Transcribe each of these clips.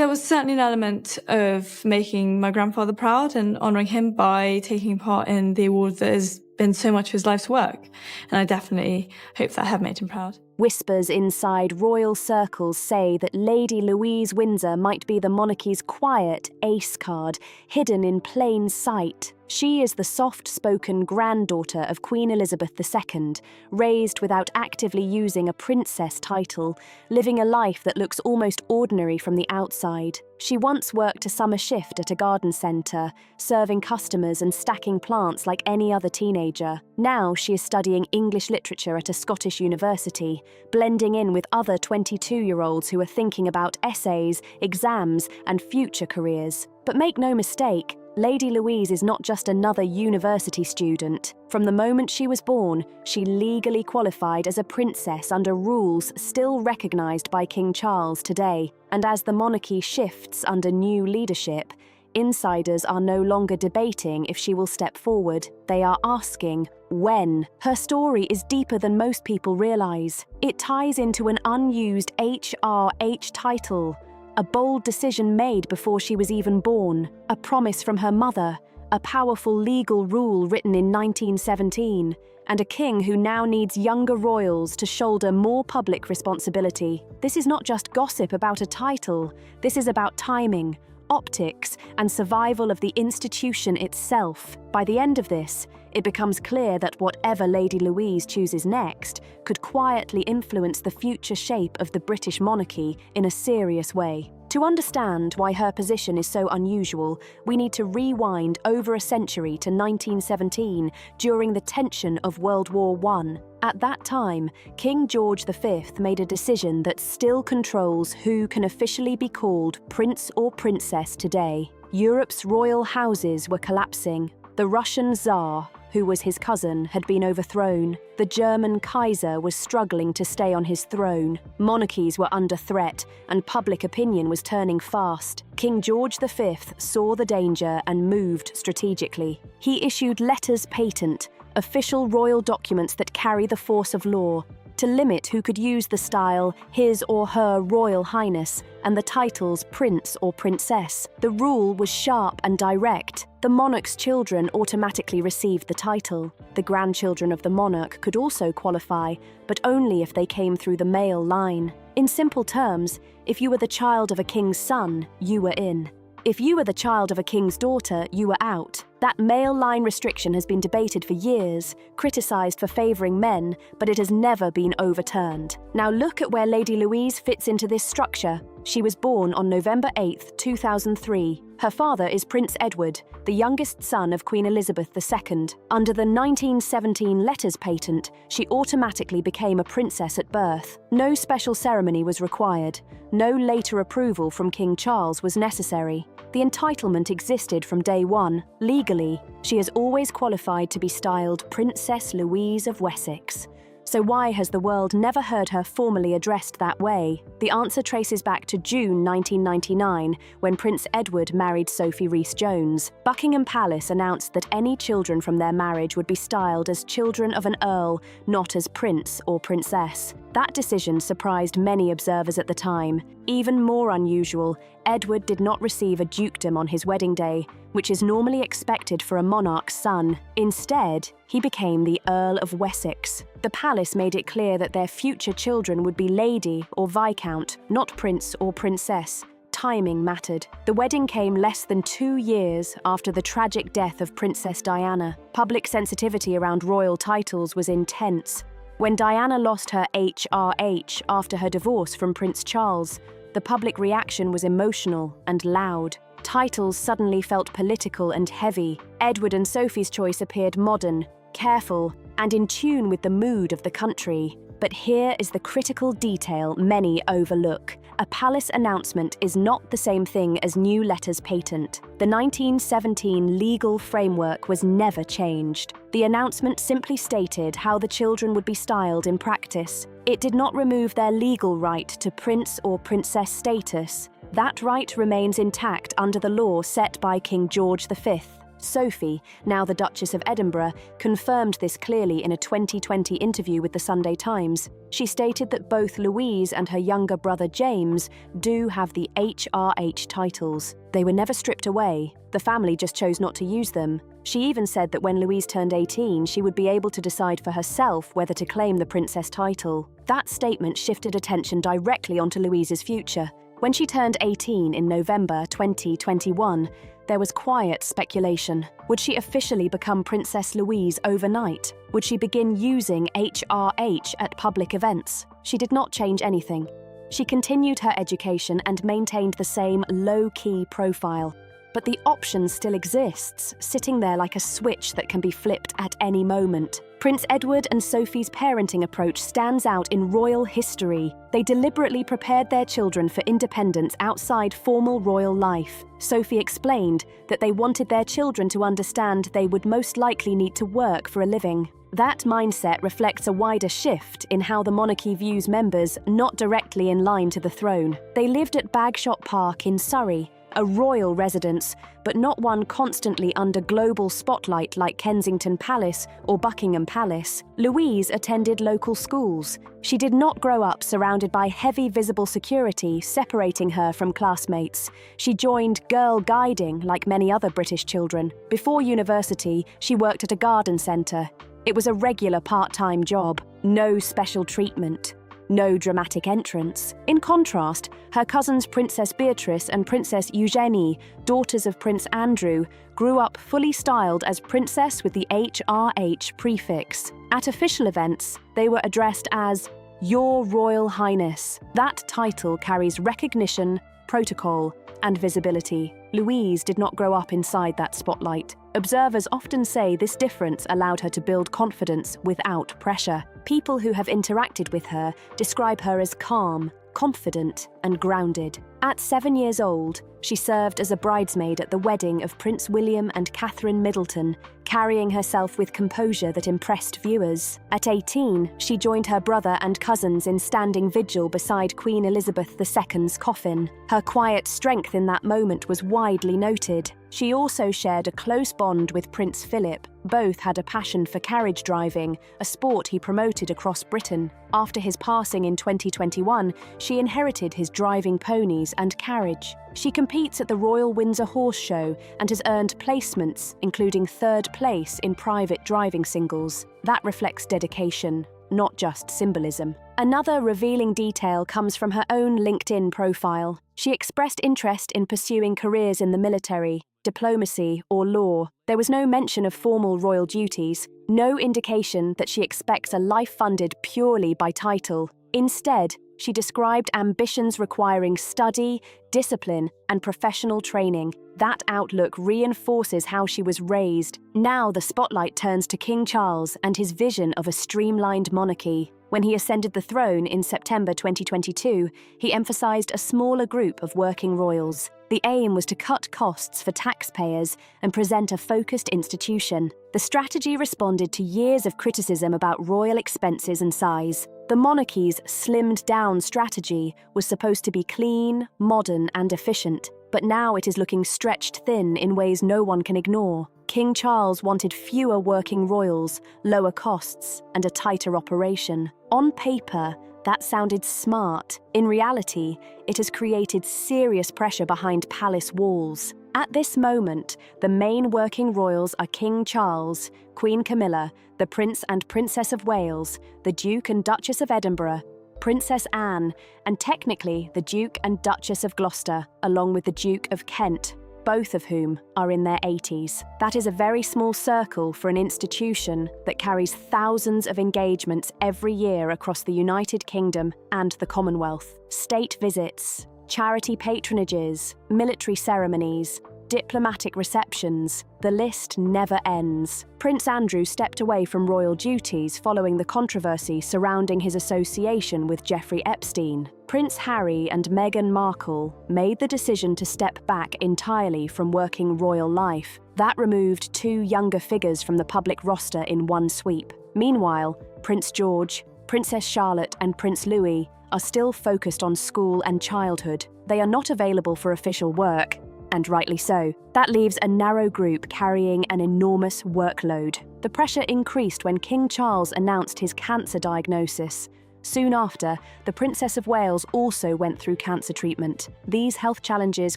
there was certainly an element of making my grandfather proud and honouring him by taking part in the award that has been so much of his life's work. And I definitely hope that I have made him proud. Whispers inside royal circles say that Lady Louise Windsor might be the monarchy's quiet ace card, hidden in plain sight. She is the soft-spoken granddaughter of Queen Elizabeth II, raised without actively using a princess title, living a life that looks almost ordinary from the outside. She once worked a summer shift at a garden centre, serving customers and stacking plants like any other teenager. Now she is studying English literature at a Scottish university, blending in with other 22-year-olds who are thinking about essays, exams, and future careers. But make no mistake, Lady Louise is not just another university student. From the moment she was born, she legally qualified as a princess under rules still recognised by King Charles today. And as the monarchy shifts under new leadership, insiders are no longer debating if she will step forward. They are asking, when? Her story is deeper than most people realise. It ties into an unused HRH title, a bold decision made before she was even born, a promise from her mother, a powerful legal rule written in 1917, and a king who now needs younger royals to shoulder more public responsibility. This is not just gossip about a title, this is about timing, optics, and survival of the institution itself. By the end of this, it becomes clear that whatever Lady Louise chooses next could quietly influence the future shape of the British monarchy in a serious way. To understand why her position is so unusual, we need to rewind over a century to 1917 during the tension of World War I. At that time, King George V made a decision that still controls who can officially be called prince or princess today. Europe's royal houses were collapsing. The Russian Tsar, who was his cousin, had been overthrown. The German Kaiser was struggling to stay on his throne. Monarchies were under threat, and public opinion was turning fast. King George V saw the danger and moved strategically. He issued letters patent, official royal documents that carry the force of law, to limit who could use the style His or Her Royal Highness and the titles Prince or Princess. The rule was sharp and direct. The monarch's children automatically received the title. The grandchildren of the monarch could also qualify, but only if they came through the male line. In simple terms, if you were the child of a king's son, you were in. If you were the child of a king's daughter, you were out. That male line restriction has been debated for years, criticised for favouring men, but it has never been overturned. Now look at where Lady Louise fits into this structure. She was born on November 8, 2003. Her father is Prince Edward, the youngest son of Queen Elizabeth II. Under the 1917 letters patent, she automatically became a princess at birth. No special ceremony was required. No later approval from King Charles was necessary. The entitlement existed from day one. Legally, she has always qualified to be styled Princess Louise of Wessex. So why has the world never heard her formally addressed that way? The answer traces back to June 1999, when Prince Edward married Sophie Rhys-Jones. Buckingham Palace announced that any children from their marriage would be styled as children of an earl, not as prince or princess. That decision surprised many observers at the time. Even more unusual, Edward did not receive a dukedom on his wedding day, which is normally expected for a monarch's son. Instead, he became the Earl of Wessex. The palace made it clear that their future children would be Lady or Viscount, not Prince or Princess. Timing mattered. The wedding came less than 2 years after the tragic death of Princess Diana. Public sensitivity around royal titles was intense. When Diana lost her HRH after her divorce from Prince Charles, the public reaction was emotional and loud. Titles suddenly felt political and heavy. Edward and Sophie's choice appeared modern, careful, and in tune with the mood of the country. But here is the critical detail many overlook. A palace announcement is not the same thing as new letters patent. The 1917 legal framework was never changed. The announcement simply stated how the children would be styled in practice. It did not remove their legal right to prince or princess status. That right remains intact under the law set by King George V. Sophie, now the Duchess of Edinburgh, confirmed this clearly in a 2020 interview with the Sunday Times. She stated that both Louise and her younger brother James do have the HRH titles. They were never stripped away. The family just chose not to use them. She even said that when Louise turned 18, she would be able to decide for herself whether to claim the princess title. That statement shifted attention directly onto Louise's future. When she turned 18 in November 2021, there was quiet speculation. Would she officially become Princess Louise overnight? Would she begin using HRH at public events? She did not change anything. She continued her education and maintained the same low-key profile. But the option still exists, sitting there like a switch that can be flipped at any moment. Prince Edward and Sophie's parenting approach stands out in royal history. They deliberately prepared their children for independence outside formal royal life. Sophie explained that they wanted their children to understand they would most likely need to work for a living. That mindset reflects a wider shift in how the monarchy views members not directly in line to the throne. They lived at Bagshot Park in Surrey, a royal residence, but not one constantly under global spotlight like Kensington Palace or Buckingham Palace. Louise attended local schools. She did not grow up surrounded by heavy visible security separating her from classmates. She joined Girl Guiding like many other British children. Before university, she worked at a garden centre. It was a regular part-time job, no special treatment. No dramatic entrance. In contrast, her cousins Princess Beatrice and Princess Eugenie, daughters of Prince Andrew, grew up fully styled as Princess with the HRH prefix. At official events, they were addressed as Your Royal Highness. That title carries recognition, protocol, and visibility. Louise did not grow up inside that spotlight. Observers often say this difference allowed her to build confidence without pressure. People who have interacted with her describe her as calm, confident, and grounded. At 7 years old, she served as a bridesmaid at the wedding of Prince William and Catherine Middleton, carrying herself with composure that impressed viewers. At 18, she joined her brother and cousins in standing vigil beside Queen Elizabeth II's coffin. Her quiet strength in that moment was widely noted. She also shared a close bond with Prince Philip. Both had a passion for carriage driving, a sport he promoted across Britain. After his passing in 2021, she inherited his driving ponies and carriage. She competes at the Royal Windsor Horse Show and has earned placements, including 3rd place in private driving singles. That reflects dedication, not just symbolism. Another revealing detail comes from her own LinkedIn profile. She expressed interest in pursuing careers in the military, diplomacy, or law. There was no mention of formal royal duties, no indication that she expects a life funded purely by title. Instead, she described ambitions requiring study, discipline, and professional training. That outlook reinforces how she was raised. Now the spotlight turns to King Charles and his vision of a streamlined monarchy. When he ascended the throne in September 2022, he emphasized a smaller group of working royals. The aim was to cut costs for taxpayers and present a focused institution. The strategy responded to years of criticism about royal expenses and size. The monarchy's slimmed-down strategy was supposed to be clean, modern, and efficient, but now it is looking stretched thin in ways no one can ignore. King Charles wanted fewer working royals, lower costs, and a tighter operation. On paper, that sounded smart. In reality, it has created serious pressure behind palace walls. At this moment, the main working royals are King Charles, Queen Camilla, the Prince and Princess of Wales, the Duke and Duchess of Edinburgh, Princess Anne, and technically the Duke and Duchess of Gloucester, along with the Duke of Kent, both of whom are in their 80s. That is a very small circle for an institution that carries thousands of engagements every year across the United Kingdom and the Commonwealth. State visits, charity patronages, military ceremonies, diplomatic receptions. The list never ends. Prince Andrew stepped away from royal duties following the controversy surrounding his association with Jeffrey Epstein. Prince Harry and Meghan Markle made the decision to step back entirely from working royal life. That removed 2 younger figures from the public roster in one sweep. Meanwhile, Prince George, Princess Charlotte, and Prince Louis are still focused on school and childhood. They are not available for official work, and rightly so. That leaves a narrow group carrying an enormous workload. The pressure increased when King Charles announced his cancer diagnosis. Soon after, the Princess of Wales also went through cancer treatment. These health challenges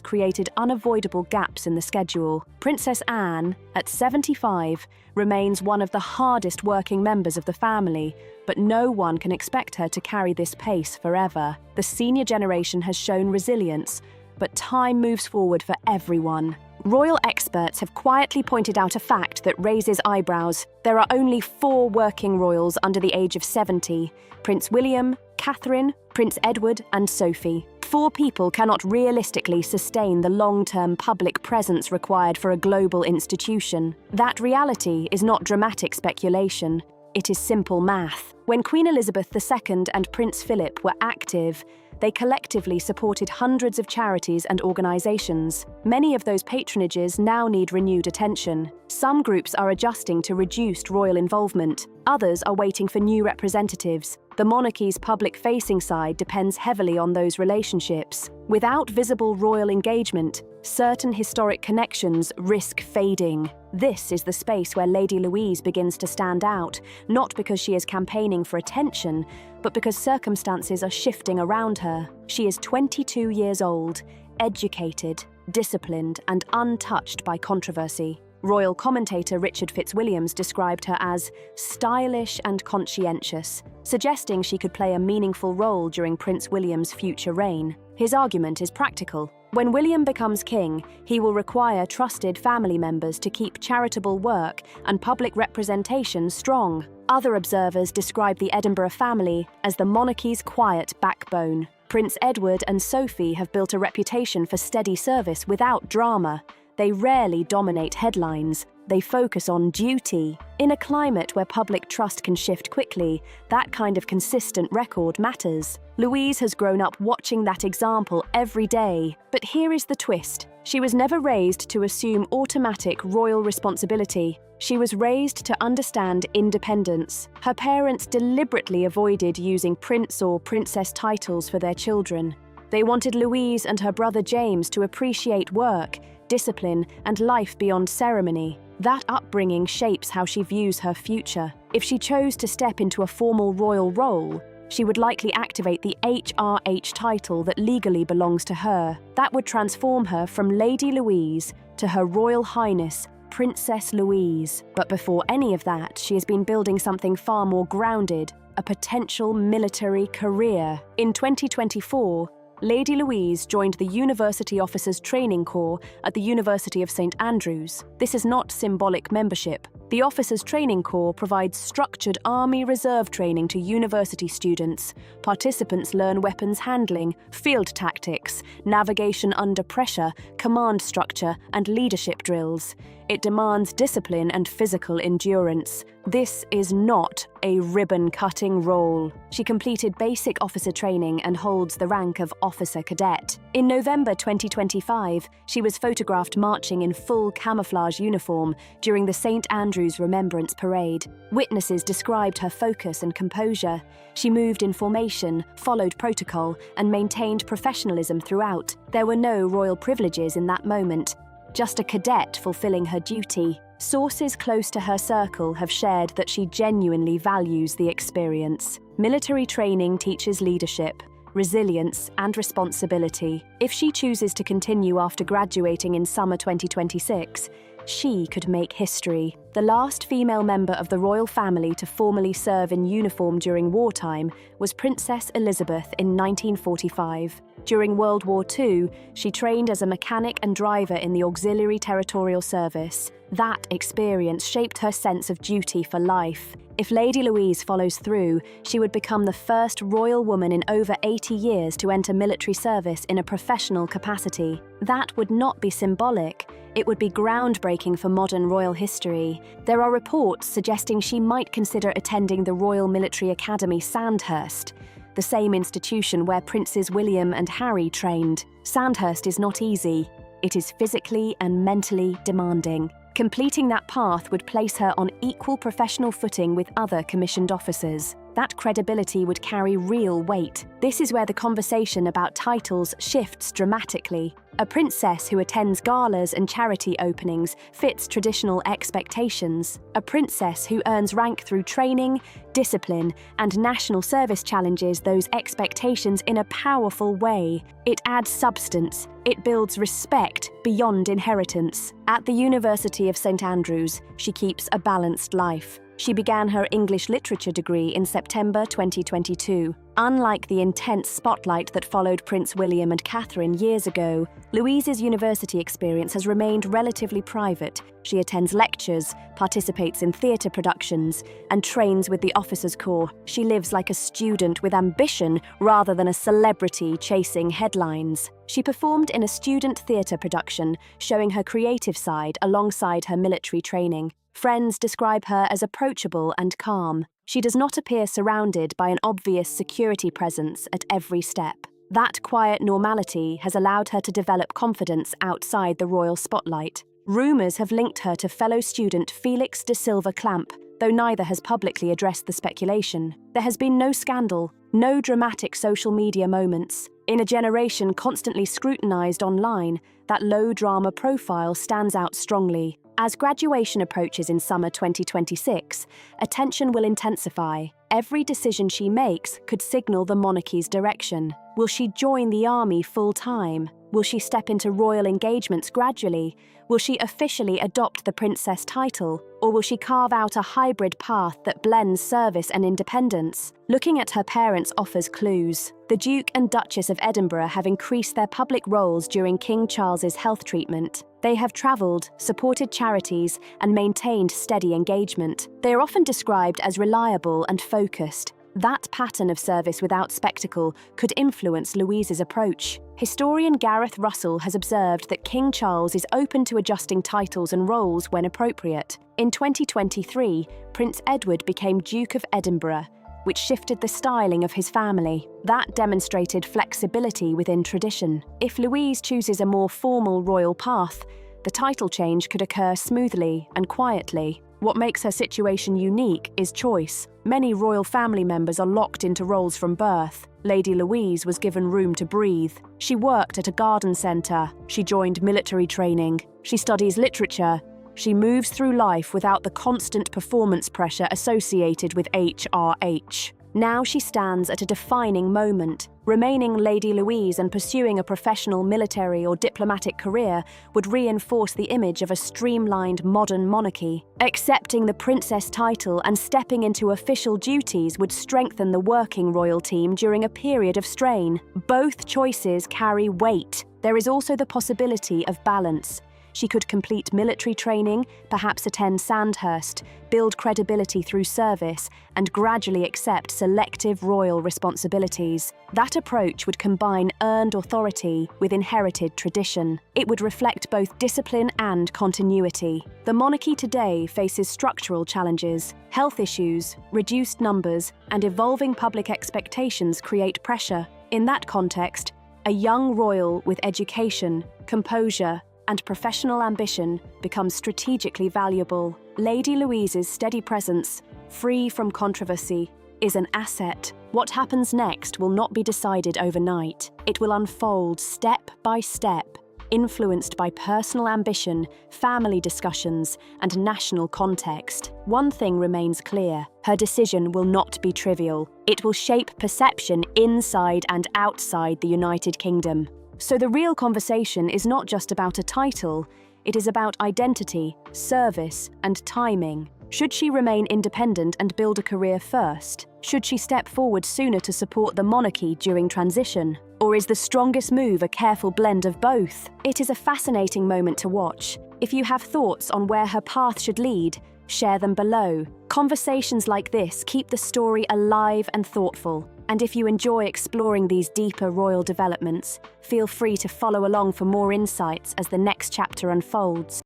created unavoidable gaps in the schedule. Princess Anne, at 75, remains one of the hardest working members of the family, but no one can expect her to carry this pace forever. The senior generation has shown resilience, but time moves forward for everyone. Royal experts have quietly pointed out a fact that raises eyebrows. There are only 4 working royals under the age of 70: Prince William, Catherine, Prince Edward, and Sophie. 4 people cannot realistically sustain the long-term public presence required for a global institution. That reality is not dramatic speculation. It is simple math. When Queen Elizabeth II and Prince Philip were active, they collectively supported hundreds of charities and organisations. Many of those patronages now need renewed attention. Some groups are adjusting to reduced royal involvement. Others are waiting for new representatives. The monarchy's public-facing side depends heavily on those relationships. Without visible royal engagement, certain historic connections risk fading. This is the space where Lady Louise begins to stand out, not because she is campaigning for attention, but because circumstances are shifting around her. She is 22 years old, educated, disciplined, and untouched by controversy. Royal commentator Richard Fitzwilliams described her as stylish and conscientious, suggesting she could play a meaningful role during Prince William's future reign. His argument is practical. When William becomes king, he will require trusted family members to keep charitable work and public representation strong. Other observers describe the Edinburgh family as the monarchy's quiet backbone. Prince Edward and Sophie have built a reputation for steady service without drama. They rarely dominate headlines. They focus on duty. In a climate where public trust can shift quickly, that kind of consistent record matters. Louise has grown up watching that example every day. But here is the twist. She was never raised to assume automatic royal responsibility. She was raised to understand independence. Her parents deliberately avoided using prince or princess titles for their children. They wanted Louise and her brother James to appreciate work, discipline, and life beyond ceremony. That upbringing shapes how she views her future. If she chose to step into a formal royal role, she would likely activate the HRH title that legally belongs to her. That would transform her from Lady Louise to Her Royal Highness, Princess Louise. But before any of that, she has been building something far more grounded, a potential military career. In 2024, Lady Louise joined the University Officers Training Corps at the University of St Andrews. This is not symbolic membership. The Officers Training Corps provides structured Army Reserve training to university students. Participants learn weapons handling, field tactics, navigation under pressure, command structure, and leadership drills. It demands discipline and physical endurance. This is not a ribbon-cutting role. She completed basic officer training and holds the rank of Officer Cadet. In November 2025, she was photographed marching in full camouflage uniform during the St Andrews Remembrance Parade. Witnesses described her focus and composure. She moved in formation, followed protocol, and maintained professionalism throughout. There were no royal privileges in that moment, just a cadet fulfilling her duty. Sources close to her circle have shared that she genuinely values the experience. Military training teaches leadership, resilience, and responsibility. If she chooses to continue after graduating in summer 2026, she could make history. The last female member of the royal family to formally serve in uniform during wartime was Princess Elizabeth in 1945. During World War II, she trained as a mechanic and driver in the Auxiliary Territorial Service. That experience shaped her sense of duty for life. If Lady Louise follows through, she would become the first royal woman in over 80 years to enter military service in a professional capacity. That would not be symbolic. It would be groundbreaking for modern royal history. There are reports suggesting she might consider attending the Royal Military Academy Sandhurst, the same institution where Princes William and Harry trained. Sandhurst is not easy. It is physically and mentally demanding. Completing that path would place her on equal professional footing with other commissioned officers. that credibility would carry real weight. This is where the conversation about titles shifts dramatically. A princess who attends galas and charity openings fits traditional expectations. A princess who earns rank through training, discipline, and national service challenges those expectations in a powerful way. It adds substance. It builds respect beyond inheritance. At the University of St Andrews, she keeps a balanced life. She began her English literature degree in September 2022. Unlike the intense spotlight that followed Prince William and Catherine years ago, Louise's university experience has remained relatively private. She attends lectures, participates in theatre productions, and trains with the Officers' Corps. She lives like a student with ambition rather than a celebrity chasing headlines. She performed in a student theatre production, showing her creative side alongside her military training. Friends describe her as approachable and calm. She does not appear surrounded by an obvious security presence at every step. That quiet normality has allowed her to develop confidence outside the royal spotlight. Rumours have linked her to fellow student Felix de Silva Clamp, though neither has publicly addressed the speculation. There has been no scandal, no dramatic social media moments. In a generation constantly scrutinised online, that low-drama profile stands out strongly. As graduation approaches in summer 2026, attention will intensify. Every decision she makes could signal the monarchy's direction. Will she join the army full-time? Will she step into royal engagements gradually? Will she officially adopt the princess title? Or will she carve out a hybrid path that blends service and independence? Looking at her parents offers clues. The Duke and Duchess of Edinburgh have increased their public roles during King Charles's health treatment. They have travelled, supported charities, and maintained steady engagement. They are often described as reliable and focused. That pattern of service without spectacle could influence Louise's approach. Historian Gareth Russell has observed that King Charles is open to adjusting titles and roles when appropriate. In 2023, Prince Edward became Duke of Edinburgh, which shifted the styling of his family. That demonstrated flexibility within tradition. If Louise chooses a more formal royal path, the title change could occur smoothly and quietly. What makes her situation unique is choice. Many royal family members are locked into roles from birth. Lady Louise was given room to breathe. She worked at a garden centre. She joined military training. She studies literature. She moves through life without the constant performance pressure associated with HRH. Now she stands at a defining moment. Remaining Lady Louise and pursuing a professional military or diplomatic career would reinforce the image of a streamlined modern monarchy. Accepting the princess title and stepping into official duties would strengthen the working royal team during a period of strain. Both choices carry weight. There is also the possibility of balance. She could complete military training, perhaps attend Sandhurst, build credibility through service, and gradually accept selective royal responsibilities. That approach would combine earned authority with inherited tradition. It would reflect both discipline and continuity. The monarchy today faces structural challenges. Health issues, reduced numbers, and evolving public expectations create pressure. In that context, a young royal with education, composure, and professional ambition becomes strategically valuable. Lady Louise's steady presence, free from controversy, is an asset. What happens next will not be decided overnight. It will unfold step by step, influenced by personal ambition, family discussions, and national context. One thing remains clear: her decision will not be trivial. It will shape perception inside and outside the United Kingdom. So the real conversation is not just about a title, it is about identity, service, and timing. Should she remain independent and build a career first? Should she step forward sooner to support the monarchy during transition? Or is the strongest move a careful blend of both? It is a fascinating moment to watch. If you have thoughts on where her path should lead, share them below. Conversations like this keep the story alive and thoughtful. And if you enjoy exploring these deeper royal developments, feel free to follow along for more insights as the next chapter unfolds.